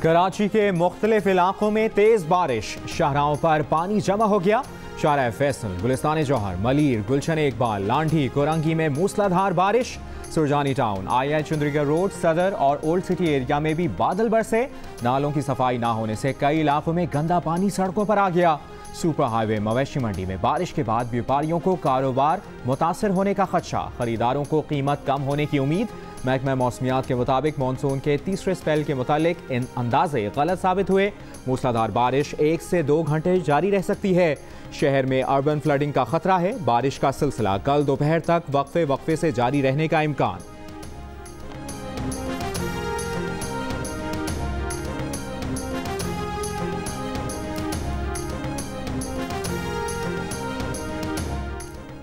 कराची के मुख्तलिफ इलाकों में तेज बारिश, शाहराहों पर पानी जमा हो गया। शाहराह फैसल, गुलिस्तान जौहर, मलीर, गुलशन इकबाल, लांढी, कोरंगी में मूसलाधार बारिश। सुरजानी टाउन, आई चंद्रीगढ़ रोड, सदर और ओल्ड सिटी एरिया में भी बादल बरसे। नालों की सफाई ना होने से कई इलाकों में गंदा पानी सड़कों पर आ गया। सुपर हाईवे मवेशी मंडी में बारिश के बाद व्यापारियों को कारोबार मुतासर होने का खदशा, खरीदारों को कीमत कम होने की उम्मीद। महकमा मौसमियात के मुताबिक मानसून के तीसरे स्पेल के मुतालिक इन अंदाजे गलत साबित हुए। मूसलाधार बारिश 1 से 2 घंटे जारी रह सकती है। शहर में अर्बन फ्लडिंग का खतरा है। बारिश का सिलसिला कल दोपहर तक वक्फे वक्फे से जारी रहने का इम्कान।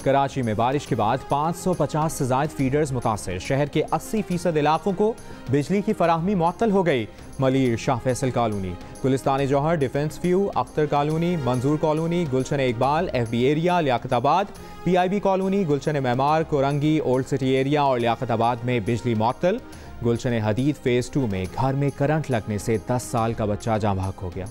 कराची में बारिश के बाद 550 से ज्यादा फीडर्स मुतासर। शहर के 80% इलाकों को बिजली की फराहमी मुअत्तल हो गई। Malir, Shah Faisal colony, Gulistan Jauhar, defence view, Akhtar colony, Manzoor colony, Gulshan Iqbal, FB area, Liaquatabad, PIB colony, Gulshan Maymar, Korangi, old city area और लियाकताबाद में बिजली मुअत्तल। गुलशन हदीद फेज 2 में घर में करंट लगने से 10 साल का बच्चा जाँ बहक हो गया।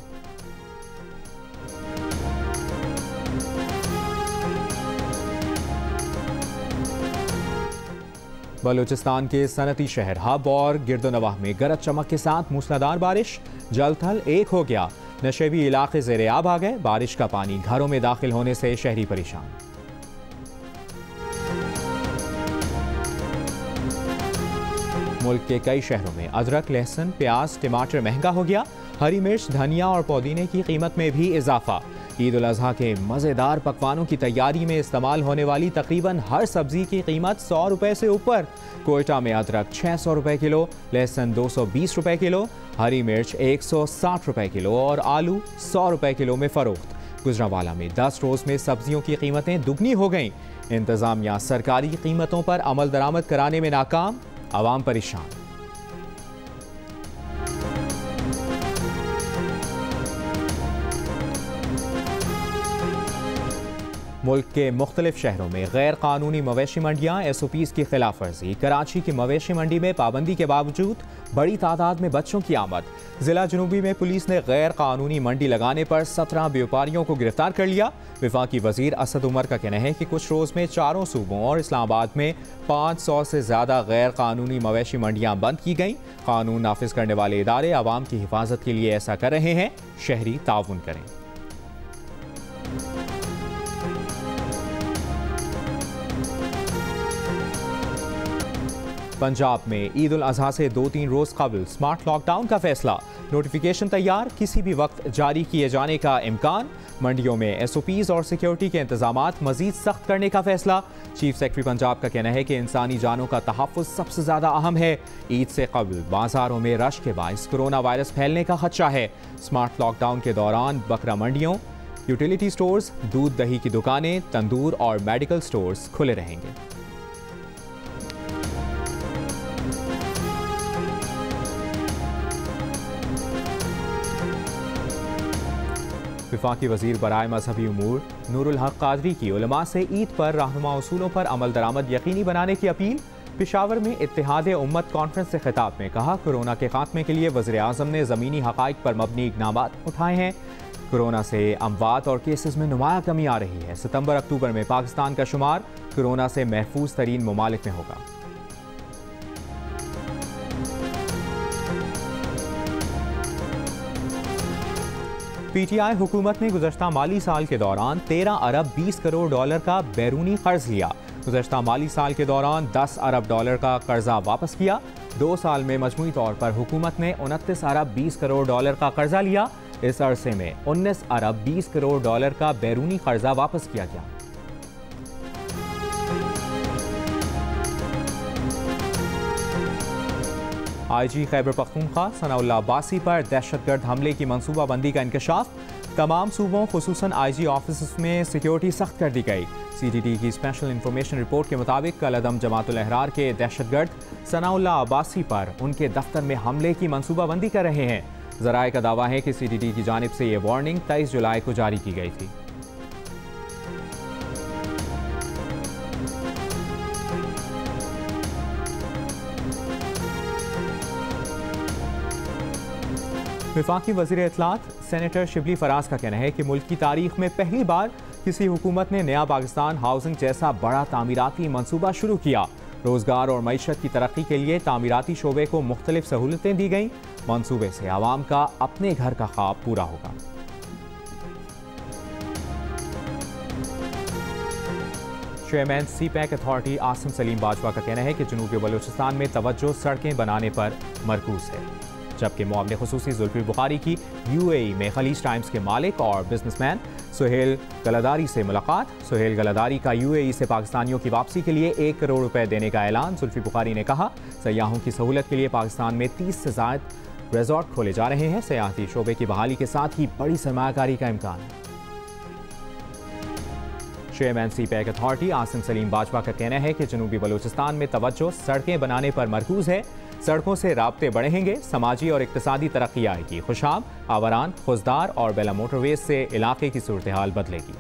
बलूचिस्तान के सनती शहर हब और गिरदोनवाह में गरज चमक के साथ मूसलाधार बारिश। जल थल एक हो गया। नशेबी इलाके ज़ेरे आब आ गए। बारिश का पानी घरों में दाखिल होने से शहरी परेशान। मुल्क के कई शहरों में अदरक, लहसुन, प्याज, टमाटर महंगा हो गया। हरी मिर्च, धनिया और पुदीने की कीमत में भी इजाफा। ईद उल अजहा के मज़ेदार पकवानों की तैयारी में इस्तेमाल होने वाली तकरीबन हर सब्जी की कीमत 100 रुपए से ऊपर। कोयटा में अदरक 600 रुपए किलो, लहसुन 220 रुपए किलो, हरी मिर्च 160 रुपए किलो और आलू 100 रुपए किलो में फरोख्त। गुजरांवाला में 10 रोज़ में सब्जियों की कीमतें दुगनी हो गईं। इंतज़ामिया सरकारी कीमतों पर अमल दरामद कराने में नाकाम, आवाम परेशान। मुल्क के मुख्तलिफ शहरों में गैर कानूनी मवेशी मंडियाँ, SOPs की खिलाफ वर्जी। कराची की मवेशी मंडी में पाबंदी के बावजूद बड़ी तादाद में बच्चों की आमद। जिला जनूबी में पुलिस ने गैर कानूनी मंडी लगाने पर 17 व्यापारियों को गिरफ्तार कर लिया। वफाकी वजीर असद उमर का कहना है कि कुछ रोज़ में 4 सूबों और इस्लामाबाद में 500 से ज़्यादा गैर कानूनी मवेशी मंडियाँ बंद की गईं। कानून नाफिज करने वाले इदारे आवाम की हिफाजत के लिए ऐसा कर रहे हैं। शहरी ताउन करें। पंजाब में ईद उल अजहा से 2-3 रोज़ कबल स्मार्ट लॉकडाउन का फैसला। नोटिफिकेशन तैयार, किसी भी वक्त जारी किए जाने का इम्कान। मंडियों में SOPs और सिक्योरिटी के इंतजामात मजीद सख्त करने का फैसला। चीफ सेक्रेटरी पंजाब का कहना है कि इंसानी जानों का तहफ़्फ़ुज़ सबसे ज़्यादा अहम है। ईद से कबल बाजारों में रश के बाइस कोरोना वायरस फैलने का खदशा है। स्मार्ट लॉकडाउन के दौरान बकरा मंडियों, यूटिलिटी स्टोर्स, दूध दही की दुकानें, तंदूर और मेडिकल स्टोर्स खुले रहेंगे। वफाकी वजीर बराए मजहबी उमूर नूरुल हक कादरी की उलमा से ईद पर रहनुमा उसूलों पर अमल दरामद यकीनी बनाने की अपील। पेशावर में इत्तेहाद उम्मत कॉन्फ्रेंस से खिताब में कहा, कोरोना के खात्मे के लिए वज़ीर आज़म ने ज़मीनी हक़ाइक़ पर मबनी इक़दामात उठाए हैं। कोरोना से अमवात और केसेस में नुमाया कमी आ रही है। सितंबर-अक्टूबर में पाकिस्तान का शुमार कोरोना से महफूज तरीन ममालिक में होगा। PTI हुकूमत ने गुज़श्ता माली साल के दौरान 13 अरब 20 करोड़ डॉलर का बैरूनी कर्ज लिया। गुज़श्ता माली साल के दौरान 10 अरब डॉलर का कर्जा वापस किया। 2 साल में मजमूई तौर पर हुकूमत ने 29 अरब 20 करोड़ डॉलर का कर्जा लिया। इस अरसे में 19 अरब 20 करोड़ डॉलर का बैरूनी कर्जा वापस किया गया। IG खैबर पख्तूनख्वा सनाउल्लाह अब्बासी पर दहशतगर्द हमले की मनसूबाबंदी का इंकशाफ। तमाम सूबों खुसूसन IG ऑफिस में सिक्योरिटी सख्त कर दी गई। CTT की स्पेशल इंफॉर्मेशन रिपोर्ट के मुताबिक कल अदम जमातुल अहरार के दहशतगर्द सनाउल्लाह अब्बासी पर उनके दफ्तर में हमले की मनसूबाबंदी कर रहे हैं। ज़राए का दावा है कि CTT की जानिब से ये वार्निंग 23 जुलाई को जारी की गई थी। वफाकी वज़ीर इत्तलात सेनेटर शिबली फराज का कहना है कि मुल्क की तारीख में पहली बार किसी हुकूमत ने नया पाकिस्तान हाउसिंग जैसा बड़ा तामीराती मंसूबा शुरू किया। रोज़गार और मईशत की तरक्की के लिए तामीराती शोबे को मुख्तलिफ सहूलतें दी गईं। मंसूबे से आवाम का अपने घर का ख्वाब पूरा होगा। Chairman CPEC authority Asim Salim Bajwa का कहना है कि जनूबी बलूचिस्तान में तवज्जो सड़कें बनाने पर मरकूज है, जबकि मुआविन खुसूसी जुल्फिकार बुखारी की UAE में खलीज टाइम्स के मालिक और बिजनेसमैन सुहेल गलादारी से मुलाकात। सुहेल गलादारी का UAE से पाकिस्तानियों की वापसी के लिए 1 करोड़ रुपए देने का ऐलान। जुल्फिकार बुखारी ने कहा, सयाहों की सहूलत के लिए पाकिस्तान में 30 से ज़ायद रिजॉर्ट खोले जा रहे हैं। सयाहती शोबे की बहाली के साथ ही बड़ी सरमायाकारी का इम्कान है। Chairman CPEC authority Asim Salim Bajwa का कहना है कि जनूबी बलूचिस्तान में तवज्जो सड़कें बनाने पर मरकूज है। सड़कों से राब्ते बढ़ेंगे, समाजी और इक्तिसादी तरक्की आएगी। खुशाब, आवारान, खुजदार और बेला मोटरवेज से इलाके की सूरत हाल बदलेगी।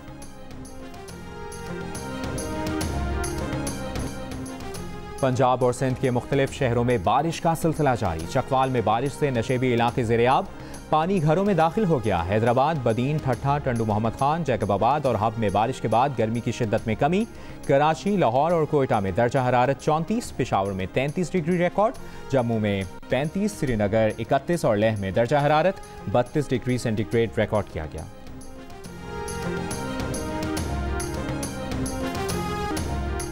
पंजाब और सिंध के मुख्तलिफ शहरों में बारिश का सिलसिला जारी। चकवाल में बारिश से नशेबी इलाके ज़ेरे-आब, पानी घरों में दाखिल हो गया। हैदराबाद, बदीन, ठट्ठा, टंडू मोहम्मद खान, जैकबाबाद और हब में बारिश के बाद गर्मी की शिद्दत में कमी। कराची, लाहौर और कोयटा में दर्जा हरारत 34, पेशावर में 33 डिग्री रिकॉर्ड, जम्मू में 35, श्रीनगर 31 और लेह में दर्जा हरारत 32 डिग्री सेंटीग्रेड रिकॉर्ड किया गया।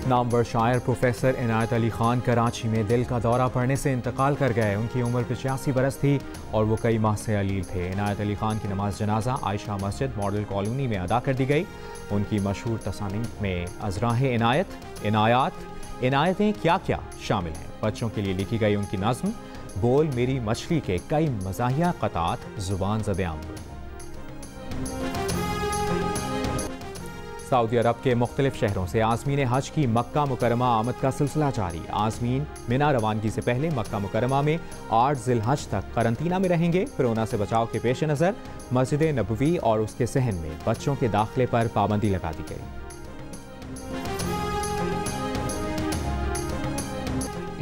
नामवर शायर प्रोफेसर इनायत अली खान कराची में दिल का दौरा पड़ने से इंतकाल कर गए। उनकी उम्र 85 बरस थी और वो कई माह से अलील थे। इनायत अली खान की नमाज जनाजा आयशा मस्जिद मॉडल कॉलोनी में अदा कर दी गई। उनकी मशहूर तसानीफ में अज़राह इनायत, इनायात, इनायतें क्या क्या शामिल हैं। बच्चों के लिए लिखी गई उनकी नज़्म बोल मेरी मछली के कई मज़ाहिया क़तात ज़ुबान ज़द-ए-आम हुए। सऊदी अरब के मुख्तलिफ शहरों से आज़मीन हज की मक्का मुकरमा आमद का सिलसिला जारी। आज़मीन मिना रवानगी से पहले मक्का मुकरमा में 8 ज़िलहज तक करंतना में रहेंगे। कोरोना से बचाव के पेश नज़र मस्जिद नबवी और उसके सहन में बच्चों के दाखिले पर पाबंदी लगा दी गई।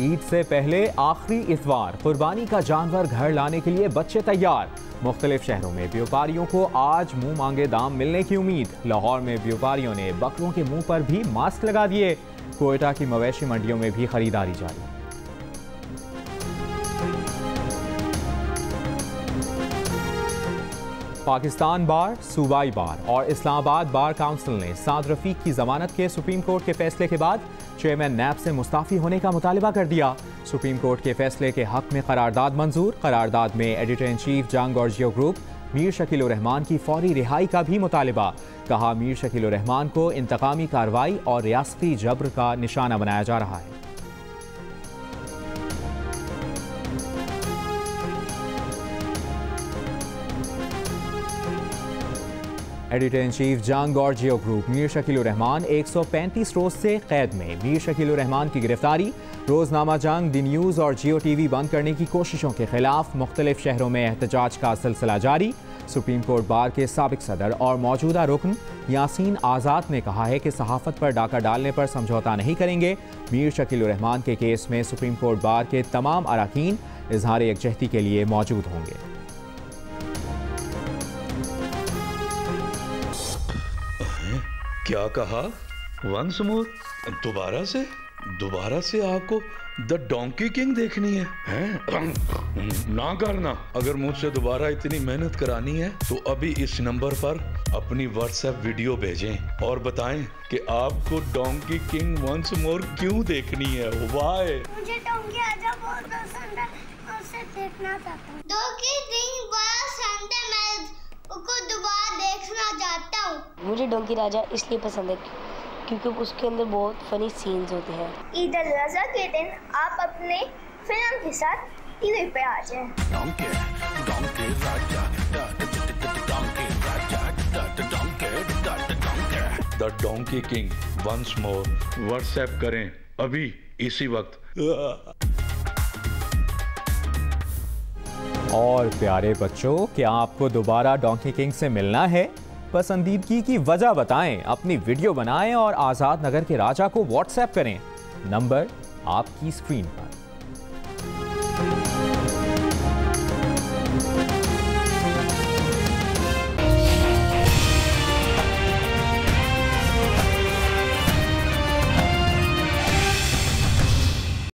ईद से पहले आखिरी इतवार कुर्बानी का जानवर घर लाने के लिए बच्चे तैयार। मुख्तलिफ शहरों में व्यापारियों को आज मुंह मांगे दाम मिलने की उम्मीद। लाहौर में व्यापारियों ने बकरों के मुंह पर भी मास्क लगा दिए। कोयटा की मवेशी मंडियों में भी खरीदारी जारी। पाकिस्तान बार, सूबाई बार और इस्लामाबाद बार काउंसिल ने साद रफीक की जमानत के सुप्रीम कोर्ट के फैसले के बाद चेयरमैन नैब से मुस्ताफी होने का मुतालबा कर दिया। सुप्रीम कोर्ट के फैसले के हक में करारदाद मंजूर। करारदाद में एडिटर इन चीफ जंग गॉर्जियो ग्रुप मीर शकील उर रहमान की फौरी रिहाई का भी मुतालबा। कहा, मीर शकील उर रहमान को इंतकामी कार्रवाई और रियासती जब्र का निशाना बनाया जा रहा है। एडिटर इन चीफ जंग गॉर्जियो ग्रुप मीर शकील उर रहमान 135 रोज से कैद में। मीर शकील उर रहमान की गिरफ्तारी, रोजनामा जंग, दी न्यूज़ और जियो टीवी बंद करने की कोशिशों के खिलाफ मुख्तलिफ शहरों में एहतजाज का सिलसिला जारी। सुप्रीम कोर्ट बार के साबिक सदर और मौजूदा रुकन यासीन आज़ाद ने कहा है कि सहाफ़त पर डाका डालने पर समझौता नहीं करेंगे। मीर शकील उर रहमान के केस में सुप्रीम कोर्ट बार के तमाम अरकान इजहार यकजहती के लिए मौजूद होंगे। क्या कहा? Once more? दोबारा से आपको द डोंकी किंग देखनी है, हैं? ना करना। अगर मुझसे दोबारा इतनी मेहनत करानी है तो अभी इस नंबर पर अपनी व्हाट्सएप वीडियो भेजें और बताएं कि आपको डोंकी किंग वंस मोर क्यों देखनी है। वाई? मुझे डोंकी राजा बहुत पसंद है, मैं उसे देखना चाहता हूँ। डोंकी किंग बड़ा पसंद है, मैं उसको दोबारा देखना चाहता हूँ। मुझे डोंकी राजा इसलिए पसंद है क्योंकि उसके अंदर बहुत फनी सीन्स होते हैं। ईद अल अज़हा के दिन आप अपने फिल्म के साथ टीवी पे आ जाएं। The donkey king once more WhatsApp करें अभी इसी वक्त। और प्यारे बच्चों, क्या आपको दोबारा डोंकी किंग से मिलना है? पसंदीदगी की वजह बताएं, अपनी वीडियो बनाएं और आज़ाद नगर के राजा को व्हाट्सएप करें। नंबर आपकी स्क्रीन पर।